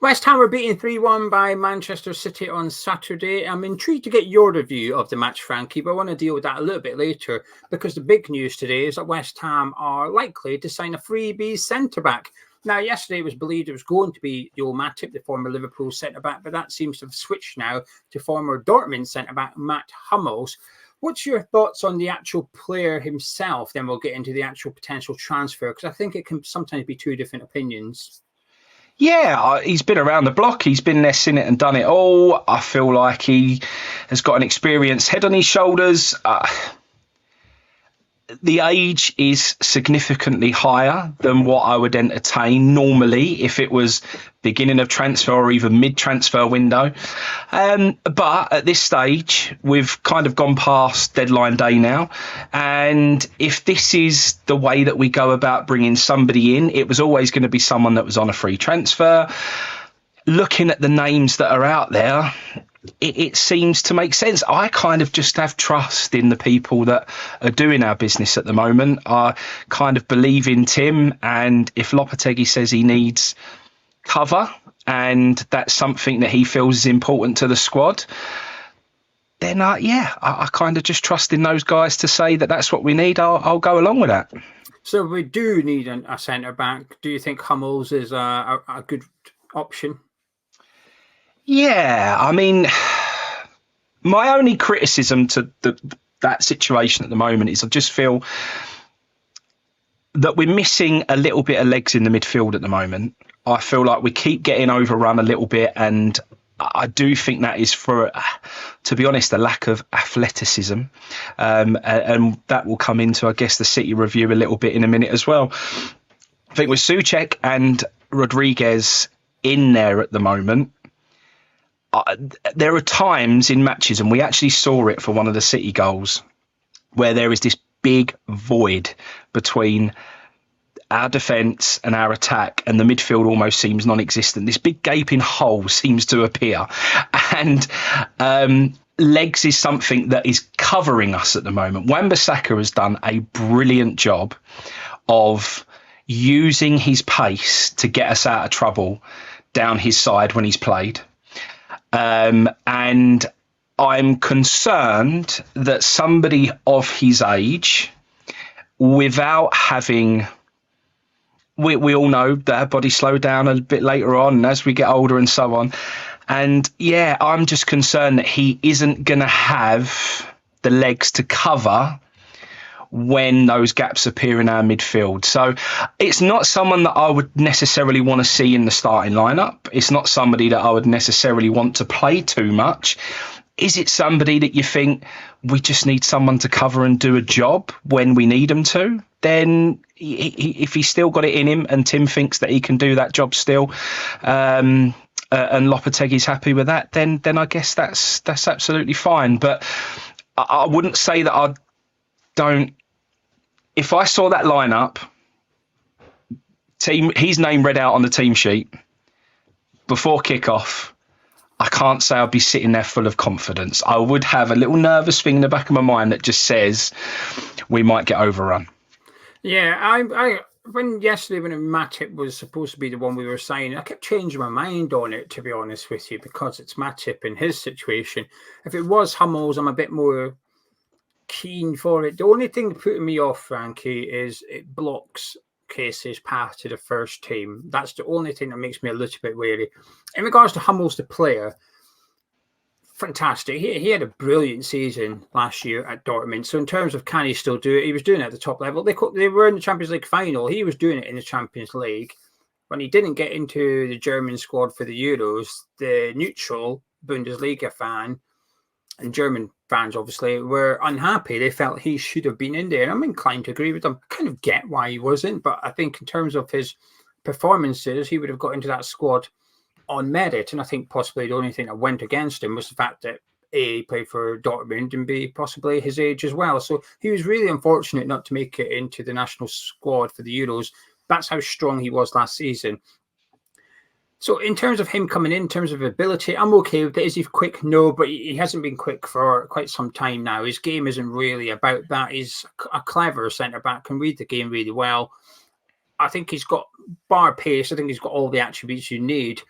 West Ham were beaten 3-1 by Manchester City on Saturday. I'm intrigued to get your review of the match, Frankie, but I want to deal with that a little bit later because the big news today is that West Ham are likely to sign a freebie centre-back. Now, yesterday it was believed it was going to be Joel Matip, the former Liverpool centre-back, but that seems to have switched now to former Dortmund centre-back Mats Hummels. What's your thoughts on the actual player himself? Then we'll get into the actual potential transfer, because I think it can sometimes be two different opinions. Yeah, he's been around the block. He's been there, seen it and done it all. I feel like he has got an experienced head on his shoulders. The age is significantly higher than what I would entertain normally if it was beginning of transfer or even mid-transfer window. But at this stage, we've kind of gone past deadline day now. And if this is the way that we go about bringing somebody in, it was always going to be someone that was on a free transfer. Looking at the names that are out there, it seems to make sense. I kind of just have trust in the people that are doing our business at the moment. I kind of believe in Tim, and if Lopetegui says he needs cover and that's something that he feels is important to the squad, then I kind of just trust in those guys to say that that's what we need. I'll go along with that. So we do need a centre-back. Do you think Hummels is a good option? Yeah, I mean, my only criticism to that situation at the moment is I just feel that we're missing a little bit of legs in the midfield at the moment. I feel like we keep getting overrun a little bit, and I do think that is for, to be honest, a lack of athleticism. And that will come into, I guess, the City review a little bit in a minute as well. I think with Souček and Rodriguez in there at the moment, there are times in matches, and we actually saw it for one of the City goals, where there is this big void between our defence and our attack, and the midfield almost seems non-existent. This big gaping hole seems to appear, and legs is something that is covering us at the moment. Wan-Bissaka has done a brilliant job of using his pace to get us out of trouble down his side when he's played. And I'm concerned that somebody of his age, without having, we all know that our bodies slow down a bit later on and as we get older and so on. And yeah, I'm just concerned that he isn't going to have the legs to cover when those gaps appear in our midfield. So it's not someone that I would necessarily want to see in the starting lineup. It's not somebody that I would necessarily want to play too much. Is it somebody that you think we just need someone to cover and do a job when we need them to? Then if he's still got it in him and Tim thinks that he can do that job still, and Lopetegui's happy with that, then I guess that's absolutely fine. But I wouldn't say that I don't. If I saw that lineup, his name read out on the team sheet before kickoff, I can't say I'd be sitting there full of confidence. I would have a little nervous thing in the back of my mind that just says we might get overrun. Yeah, when Matip was supposed to be the one we were signing, I kept changing my mind on it, to be honest with you, because it's Matip in his situation. If it was Hummels, I'm a bit more keen for it. The only thing putting me off, Frankie, is it blocks Casey's path to the first team. That's the only thing that makes me a little bit wary. In regards to Hummels, the player, fantastic. He had a brilliant season last year at Dortmund. So in terms of can he still do it, he was doing it at the top level. They were in the Champions League final. He was doing it in the Champions League. When he didn't get into the German squad for the Euros, the neutral Bundesliga fan and German fans obviously were unhappy. They felt he should have been in there. And I'm inclined to agree with them. I kind of get why he wasn't, but I think in terms of his performances, he would have got into that squad on merit. And I think possibly the only thing that went against him was the fact that A, he played for Dortmund, and B, possibly his age as well. So he was really unfortunate not to make it into the national squad for the Euros. That's how strong he was last season. So in terms of him coming in terms of ability, I'm okay with it. Is he quick? No, but he hasn't been quick for quite some time now. His game isn't really about that. He's a clever centre-back, can read the game really well. I think he's got bar pace. I think he's got all the attributes you need.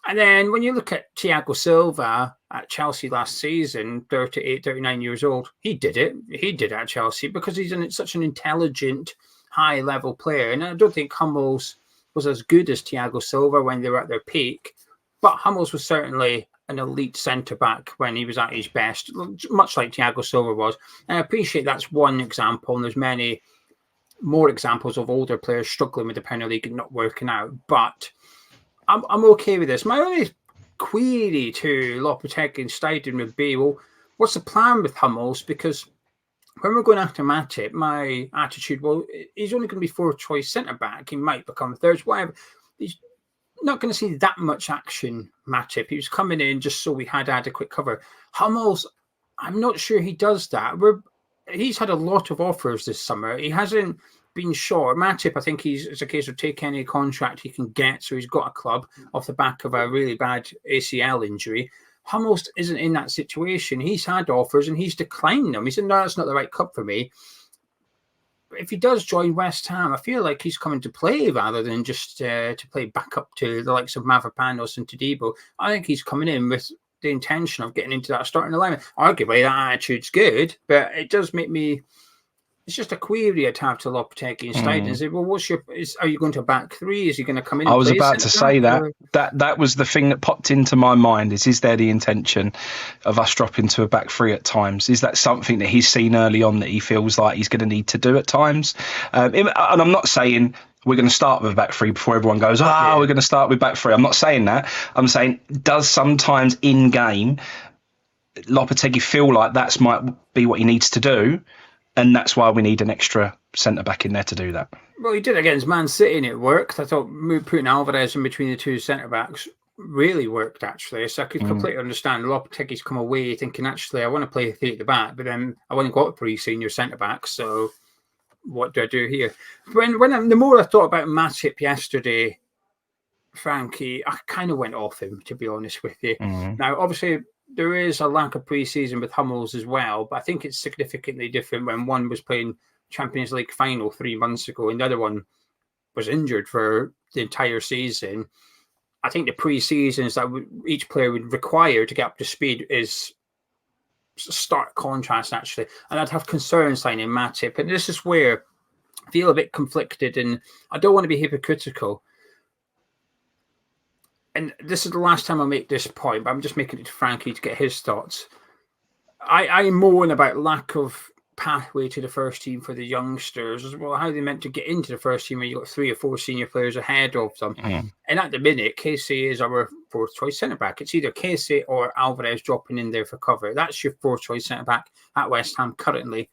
And then when you look at Thiago Silva at Chelsea last season, 38, 39 years old, he did it. He did it at Chelsea because he's such an intelligent, high-level player. And I don't think Hummels was as good as Thiago Silva when they were at their peak, but Hummels was certainly an elite centre-back when he was at his best, much like Thiago Silva was. And I appreciate that's one example, and there's many more examples of older players struggling with the Premier League and not working out. But I'm okay with this. My only query to Lopetegui and Steidten would be, well, what's the plan with Hummels? Because when we're going after Matip, my attitude, well, he's only going to be fourth choice centre-back. He might become third, whatever. He's not going to see that much action, Matip. He was coming in just so we had adequate cover. Hummels, I'm not sure he does that. He's had a lot of offers this summer. He hasn't been short. Matip, I think it's a case of take any contract he can get, so he's got a club off the back of a really bad ACL injury. Hummels isn't in that situation. He's had offers and he's declined them. He said, no, that's not the right club for me. If he does join West Ham, I feel like he's coming to play rather than just to play backup to the likes of Mavropanos and Todibo. I think he's coming in with the intention of getting into that starting alignment. Arguably, that attitude's good, but it does make me... It's just a query I'd have to Lopetegui and Steidten. Say, well, are you going to back three? Is he going to come in? I was about to say that was the thing that popped into my mind. Is there the intention of us dropping to a back three at times? Is that something that he's seen early on that he feels like he's going to need to do at times? And I'm not saying we're going to start with a back three before everyone goes, we're going to start with back three. I'm not saying that. I'm saying, does sometimes in game Lopetegui feel like that might be what he needs to do? And that's why we need an extra centre-back in there to do that. Well, he did against Man City and it worked. I thought putting Alvarez in between the two centre-backs really worked, actually. So I could completely understand Lopetegui's come away thinking, actually, I want to play three at the back, but then I want to go up three senior centre-backs, so what do I do here? The more I thought about Matip yesterday, Frankie, I kind of went off him, to be honest with you. Now, obviously... There is a lack of pre-season with Hummels as well, but I think it's significantly different when one was playing Champions League final 3 months ago and the other one was injured for the entire season. I think the pre-seasons that each player would require to get up to speed is a stark contrast, actually. And I'd have concerns signing Matip. And this is where I feel a bit conflicted, and I don't want to be hypocritical. And this is the last time I make this point, but I'm just making it to Frankie to get his thoughts. I moan about lack of pathway to the first team for the youngsters as well. How are they meant to get into the first team when you've got 3 or 4 senior players ahead of them? And at the minute, Casey is our fourth choice centre back. It's either Casey or Alvarez dropping in there for cover. That's your fourth choice centre back at West Ham currently.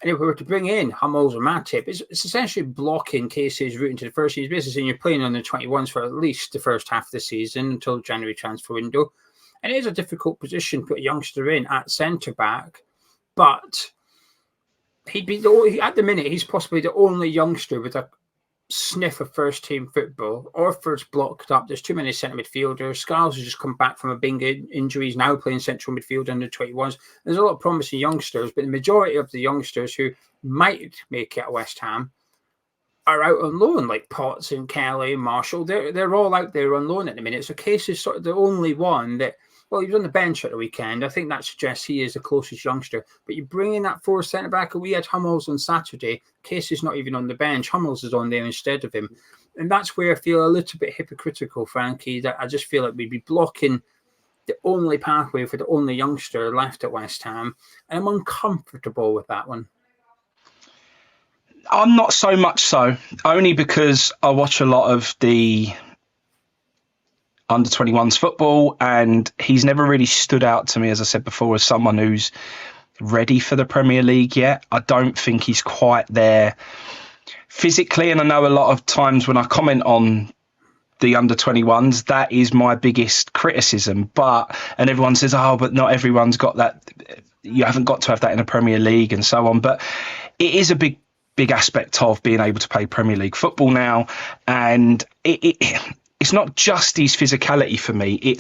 And if we were to bring in Hummels or Matip, it's essentially blocking Casey's route into the first team business, and you're playing on the 21s for at least the first half of the season until January transfer window. And it is a difficult position to put a youngster in at centre-back, but he'd be at the minute, he's possibly the only youngster with a sniff of first-team football. Orford's blocked up. There's too many centre midfielders. Scarles has just come back from a big injury. He's now playing central midfield under 21s. There's a lot of promising youngsters, but the majority of the youngsters who might make it at West Ham are out on loan, like Potts and Kelly, Marshall. They're all out there on loan at the minute. So Case is sort of the only one that, well, he was on the bench at the weekend. I think that suggests he is the closest youngster. But you bring in that fourth centre-back, and we had Hummels on Saturday. Case is not even on the bench. Hummels is on there instead of him. And that's where I feel a little bit hypocritical, Frankie, that I just feel like we'd be blocking the only pathway for the only youngster left at West Ham. And I'm uncomfortable with that one. I'm not so much so, only because I watch a lot of the under 21s football, and he's never really stood out to me, as I said before, as someone who's ready for the Premier League yet. I don't think he's quite there physically, and I know a lot of times when I comment on the under 21s, that is my biggest criticism. And everyone says, but not everyone's got that. You haven't got to have that in a Premier League and so on. But it is a big aspect of being able to play Premier League football now, and it's not just his physicality for me.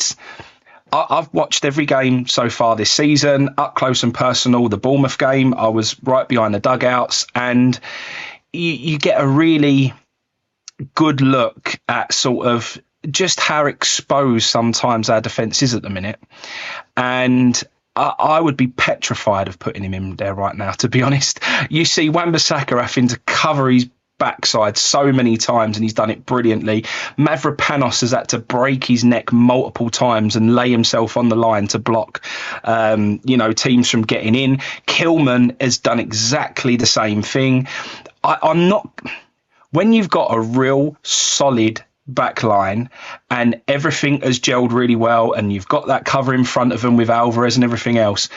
I've watched every game so far this season, up close and personal. The Bournemouth game, I was right behind the dugouts, and you get a really good look at sort of just how exposed sometimes our defence is at the minute. And I would be petrified of putting him in there right now, to be honest. You see Wan-Bissaka having to cover his backside so many times, and he's done it brilliantly. Mavropanos has had to break his neck multiple times and lay himself on the line to block, teams from getting in. Kilman has done exactly the same thing. I'm not... When you've got a real solid back line and everything has gelled really well and you've got that cover in front of them with Alvarez and everything else,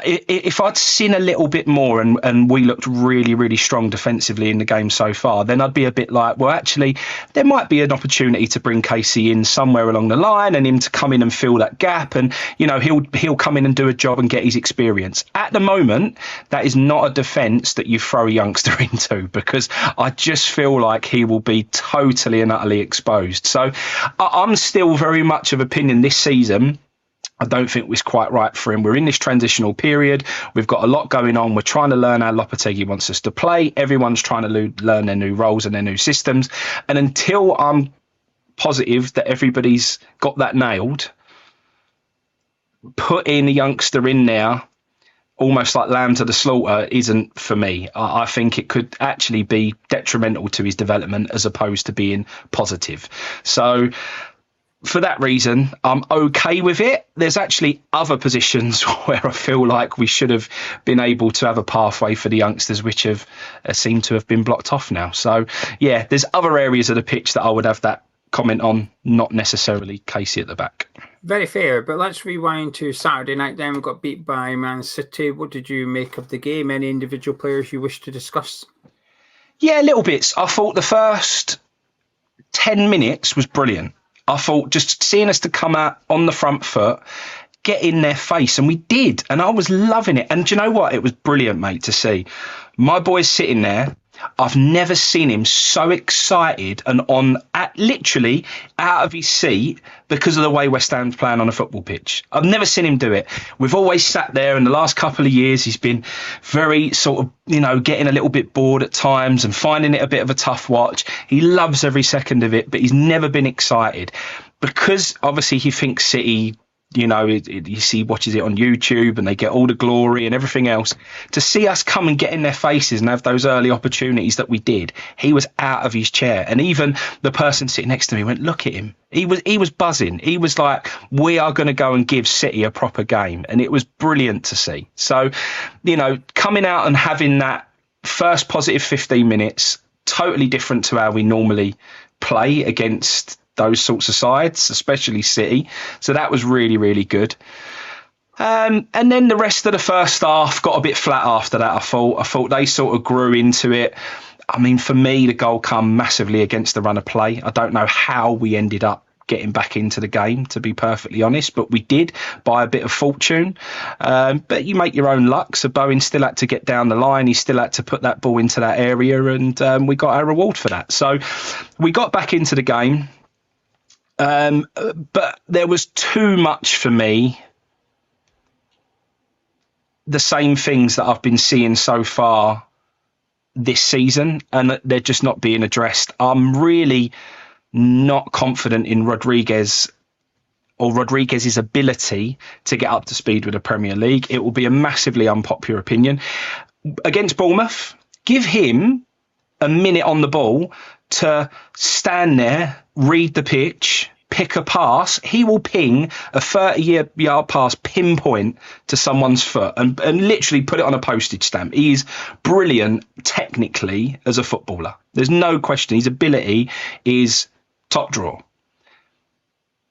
if I'd seen a little bit more and we looked really, really strong defensively in the game so far, then I'd be a bit like, well, actually, there might be an opportunity to bring Casey in somewhere along the line and him to come in and fill that gap. And, he'll come in and do a job and get his experience. At the moment, that is not a defence that you throw a youngster into, because I just feel like he will be totally and utterly exposed. So I'm still very much of opinion this season, I don't think it was quite right for him. We're in this transitional period. We've got a lot going on. We're trying to learn how Lopetegui wants us to play. Everyone's trying to learn their new roles and their new systems. And until I'm positive that everybody's got that nailed, putting a youngster in there almost like lamb to the slaughter isn't for me. I think it could actually be detrimental to his development as opposed to being positive. So for that reason, I'm okay with it. There's actually other positions where I feel like we should have been able to have a pathway for the youngsters, which have seemed to have been blocked off now. So, yeah, there's other areas of the pitch that I would have that comment on, not necessarily Casey at the back. Very fair, but let's rewind to Saturday night then. We got beat by Man City. What did you make of the game? Any individual players you wish to discuss? Yeah, little bits. I thought the first 10 minutes was brilliant. I thought just seeing us to come out on the front foot, get in their face, and we did. And I was loving it. And do you know what? It was brilliant, mate, to see. My boy's sitting there. I've never seen him so excited and literally out of his seat because of the way West Ham's playing on a football pitch. I've never seen him do it. We've always sat there, in the last couple of years, he's been very sort of, getting a little bit bored at times and finding it a bit of a tough watch. He loves every second of it, but he's never been excited because obviously he thinks City, you see, watches it on YouTube and they get all the glory and everything else. To see us come and get in their faces and have those early opportunities that we did, he was out of his chair. And even the person sitting next to me went, look at him. He was buzzing. He was like, we are going to go and give City a proper game. And it was brilliant to see. So, coming out and having that first positive 15 minutes, totally different to how we normally play against those sorts of sides, especially City. So that was really, really good. And then the rest of the first half got a bit flat after that, I thought they sort of grew into it. I mean, for me, the goal come massively against the run of play. I don't know how we ended up getting back into the game, to be perfectly honest, but we did by a bit of fortune. But you make your own luck. So Bowen still had to get down the line. He still had to put that ball into that area, and we got our reward for that. So we got back into the game. But there was too much for me. The same things that I've been seeing so far this season, and they're just not being addressed. I'm really not confident in Rodriguez's ability to get up to speed with the Premier League. It will be a massively unpopular opinion. Against Bournemouth, give him a minute on the ball to stand there, read the pitch, pick a pass. He will ping a 30-yard pass pinpoint to someone's foot and literally put it on a postage stamp. He is brilliant technically as a footballer. There's no question. His ability is top draw.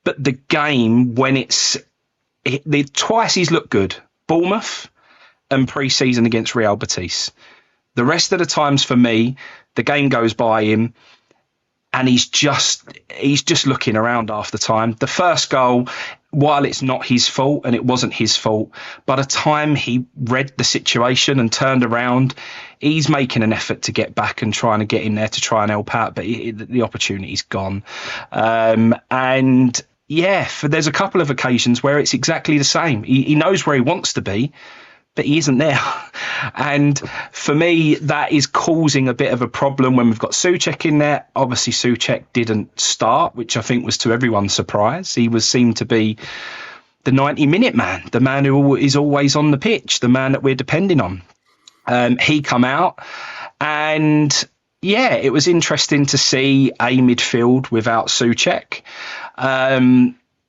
But the game, when twice he's looked good, Bournemouth and pre-season against Real Betis. The rest of the times for me, the game goes by him and he's just looking around half the time. The first goal, while it's not his fault, and it wasn't his fault, by the time he read the situation and turned around, he's making an effort to get back and trying to get in there to try and help out, but the opportunity's gone. There's a couple of occasions where it's exactly the same. He knows where he wants to be, but he isn't there. And for me, that is causing a bit of a problem when we've got Souček in there. Obviously, Souček didn't start, which I think was to everyone's surprise. He seemed to be the 90-minute man, the man who is always on the pitch, the man that we're depending on. He come out, and yeah, it was interesting to see a midfield without Souček.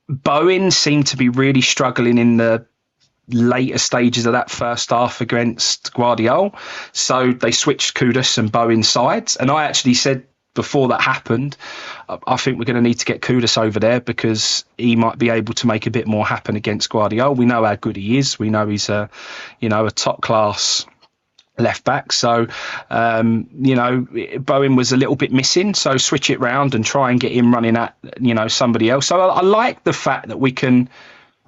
Bowen seemed to be really struggling in the later stages of that first half against Guardiola. So they switched Kudus and Bowen sides. And I actually said before that happened, I think we're going to need to get Kudus over there because he might be able to make a bit more happen against Guardiola. We know how good he is. We know he's a top class left back. So, Bowen was a little bit missing. So switch it round and try and get him running at, somebody else. So I like the fact that we can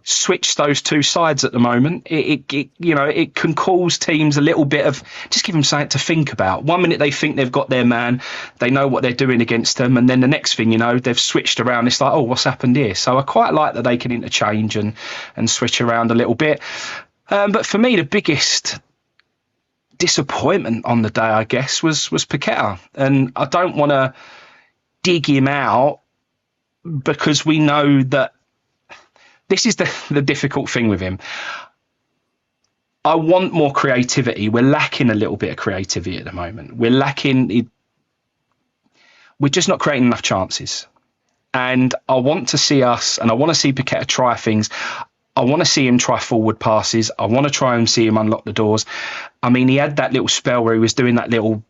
switch those two sides at the moment. It can cause teams a little bit of, just give them something to think about. 1 minute they think they've got their man, they know what they're doing against them, and then the next thing they've switched around. It's like, oh, what's happened here? So I quite like that they can interchange and switch around a little bit. But for me, the biggest disappointment on the day, I guess, was Paqueta. And I don't want to dig him out because we know that this is the difficult thing with him. I want more creativity. We're lacking a little bit of creativity at the moment. We're just not creating enough chances. And I want to see Paqueta try things. I want to see him try forward passes. I want to try and see him unlock the doors. I mean, he had that little spell where he was doing that little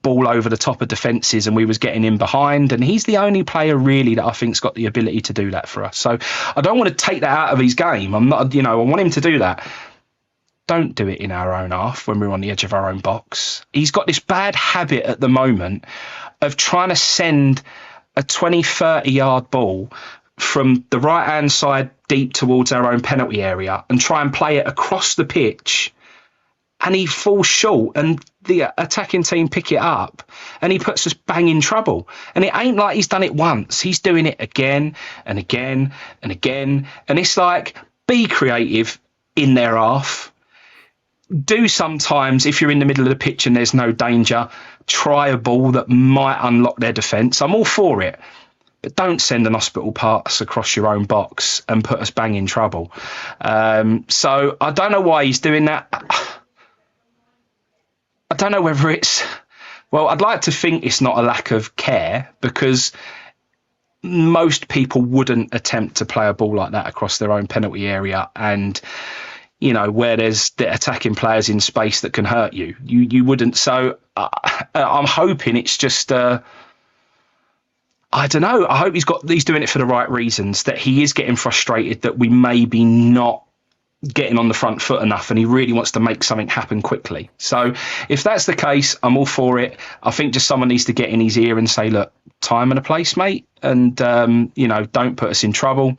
ball over the top of defences and we was getting in behind, and he's the only player really that I think's got the ability to do that for us. So I don't want to take that out of his game. I'm not, I want him to do that. Don't do it in our own half when we're on the edge of our own box. He's got this bad habit at the moment of trying to send a 20, 30-yard ball from the right-hand side deep towards our own penalty area and try and play it across the pitch, and he falls short and the attacking team pick it up and he puts us bang in trouble. And it ain't like he's done it once. He's doing it again and again and again. And it's like, be creative in their half. Do sometimes, if you're in the middle of the pitch and there's no danger, try a ball that might unlock their defence. I'm all for it. But don't send an hospital pass across your own box and put us bang in trouble. So I don't know why he's doing that. I don't know whether I'd like to think it's not a lack of care, because most people wouldn't attempt to play a ball like that across their own penalty area and, where there's the attacking players in space that can hurt you. You wouldn't. So I'm hoping it's just... I don't know. I hope he's doing it for the right reasons, that he is getting frustrated that we maybe not getting on the front foot enough and he really wants to make something happen quickly. So if that's the case, I'm all for it. I think just someone needs to get in his ear and say, look, time and a place, mate. And, don't put us in trouble.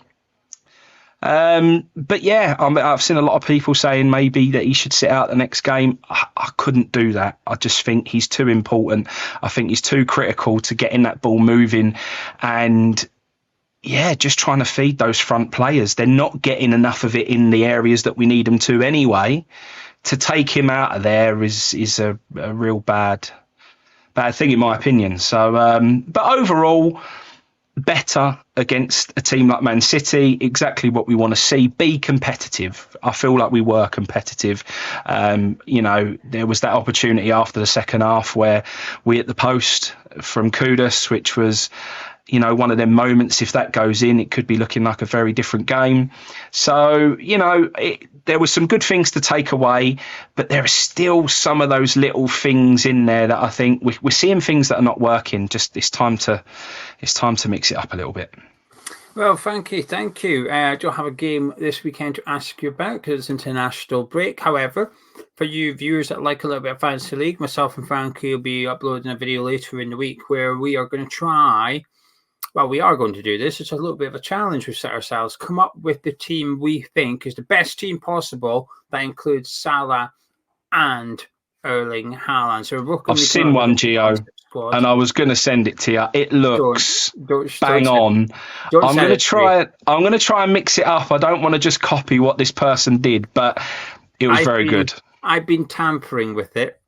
But yeah, I've seen a lot of people saying maybe that he should sit out the next game. I couldn't do that. I just think he's too important. I think he's too critical to getting that ball moving and, yeah, just trying to feed those front players. They're not getting enough of it in the areas that we need them to anyway. To take him out of there is a real bad thing, in my opinion. So, but overall, better against a team like Man City. Exactly what we want to see. Be competitive. I feel like we were competitive. There was that opportunity after the second half where we hit the post from Kudus, which was, one of them moments. If that goes in, it could be looking like a very different game. So, there were some good things to take away, but there are still some of those little things in there that I think we're seeing things that are not working. Just it's time to mix it up a little bit. Well, thank you. I don't have a game this weekend to ask you about because it's international break. However, for you viewers that like a little bit of Fantasy League, myself and Frankie will be uploading a video later in the week where we are going to try... Well, we are going to do this. It's a little bit of a challenge we've set ourselves. Come up with the team we think is the best team possible that includes Salah and Erling Haaland. So I've seen one, Gio, and I was going to send it to you. It looks bang on. I'm going to try and mix it up. I don't want to just copy what this person did, but It was very good. I've been tampering with it.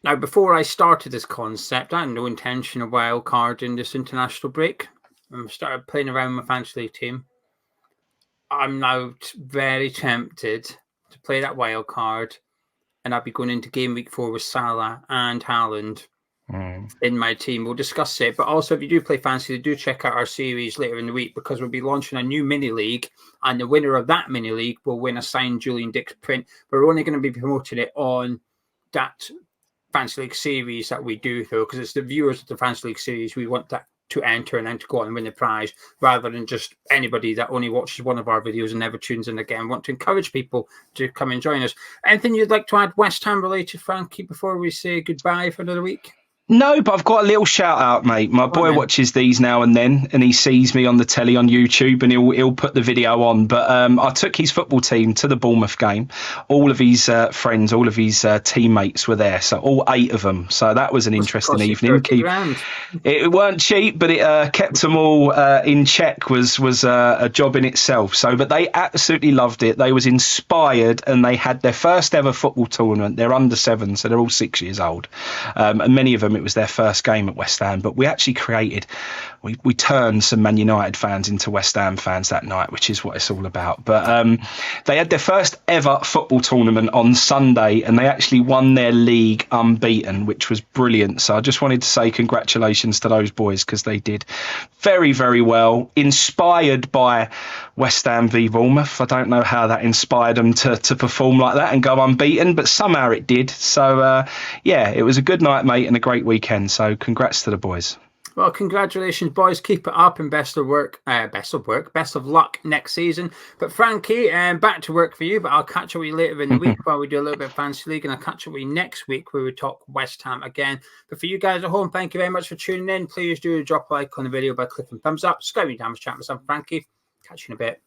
Now, before I started this concept, I had no intention of wild carding this international break. I started playing around with my fantasy league team. I'm now very tempted to play that wild card, and I'll be going into game week 4 with Salah and Haaland in my team. We'll discuss it. But also, if you do play fantasy, do check out our series later in the week, because we'll be launching a new mini league, and the winner of that mini league will win a signed Julian Dix print. We're only going to be promoting it on that Fantasy League series that we do, though, because it's the viewers of the Fantasy League series we want that to enter and then to go on and win the prize, rather than just anybody that only watches one of our videos and never tunes in again. Want to encourage people to come and join us. Anything you'd like to add West Ham related, Frankie, before we say goodbye for another week? No, but I've got a little shout out, mate. My boy watches these now and then, and he sees me on the telly on YouTube, and he'll put the video on. But I took his football team to the Bournemouth game. All of his friends, all of his teammates were there, so all 8 of them. So that was an interesting evening. It weren't cheap, but it kept them all in check. Was a job in itself. So, but they absolutely loved it. They was inspired, and they had their first ever football tournament. They're under 7, so they're all 6 years old, and many of them, it was their first game at West Ham. But we actually we turned some Man United fans into West Ham fans that night, which is what it's all about. But they had their first ever football tournament on Sunday, and they actually won their league unbeaten, which was brilliant. So I just wanted to say congratulations to those boys, because they did very, very well. Inspired by West Ham v Bournemouth. I don't know how that inspired them to perform like that and go unbeaten, but somehow it did. So yeah, it was a good night, mate, and a great weekend. So congrats to the boys. Well, congratulations, boys. Keep it up, and best of luck next season. But Frankie, back to work for you, but I'll catch up with you later in the week while we do a little bit of Fantasy League, and I'll catch up with you next week where we talk West Ham again. But for you guys at home, thank you very much for tuning in. Please do drop a like on the video by clicking thumbs up. Sky me down, chat with myself, Frankie. Catch you in a bit.